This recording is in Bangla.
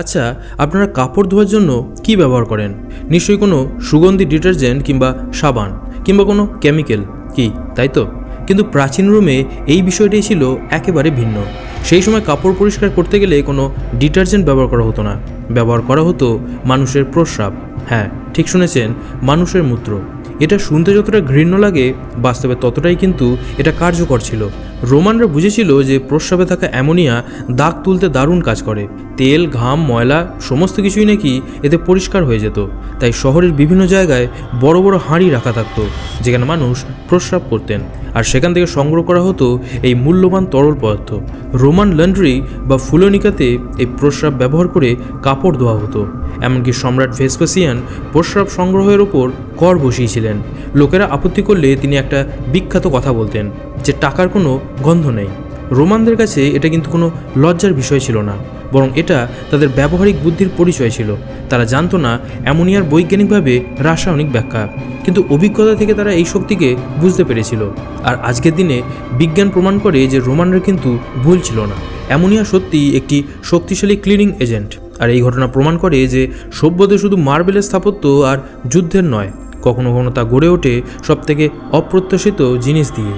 আচ্ছা, আপনারা কাপড় ধোয়ার জন্য কি ব্যবহার করেন? নিশ্চয়ই কোনো সুগন্ধি ডিটারজেন্ট কিংবা সাবান কিংবা কোনো কেমিক্যাল, কি তাই তো? কিন্তু প্রাচীন রোমে এই বিষয়টাই ছিল একেবারে ভিন্ন। সেই সময় কাপড় পরিষ্কার করতে গেলে কোনো ডিটারজেন্ট ব্যবহার করা হতো না, ব্যবহার করা হতো মানুষের প্রস্রাব। হ্যাঁ, ঠিক শুনেছেন, মানুষের মূত্র। এটা শুনতে যতটা ঘৃণ্য লাগে, বাস্তবে ততটাই কিন্তু এটা কার্যকর ছিল। রোমানরা বুঝেছিল যে প্রস্রাবে থাকা অ্যামোনিয়া দাগ তুলতে দারুণ কাজ করে। তেল, ঘাম, ময়লা সমস্ত কিছুই নাকি এতে পরিষ্কার হয়ে যেত। তাই শহরের বিভিন্ন জায়গায় বড় বড় হাঁড়ি রাখা থাকতো, যেখানে মানুষ প্রস্রাব করতেন, আর সেখান থেকে সংগ্রহ করা হতো এই মূল্যবান তরল পদার্থ। রোমান লন্ড্রি বা ফুলোনিকাতে এই প্রস্রাব ব্যবহার করে কাপড় ধোয়া হতো। এমনকি সম্রাট ভেসপাসিয়ান প্রস্রাব সংগ্রহের ওপর কর বসিয়েছিলেন। লোকেরা আপত্তি করলে তিনি একটা বিখ্যাত কথা বলতেন যে টাকার কোনো গন্ধ নেই। রোমানদের কাছে এটা কিন্তু কোনো লজ্জার বিষয় ছিল না, বরং এটা তাদের ব্যবহারিক বুদ্ধির পরিচয় ছিল। তারা জানতো না অ্যামোনিয়ার বৈজ্ঞানিকভাবে রাসায়নিক ব্যাখ্যা, কিন্তু অভিজ্ঞতা থেকে তারা এই শক্তিকে বুঝতে পেরেছিল। আর আজকের দিনে বিজ্ঞান প্রমাণ করে যে রোমানরা কিন্তু ভুল ছিল না। অ্যামোনিয়া সত্যিই একটি শক্তিশালী ক্লিনিং এজেন্ট। আর এই ঘটনা প্রমাণ করে যে সভ্যতা শুধু মার্বেলের স্থাপত্য আর যুদ্ধের নয়, কখনো কখনো তা গড়ে ওঠে সবথেকে অপ্রত্যাশিত জিনিস দিয়ে।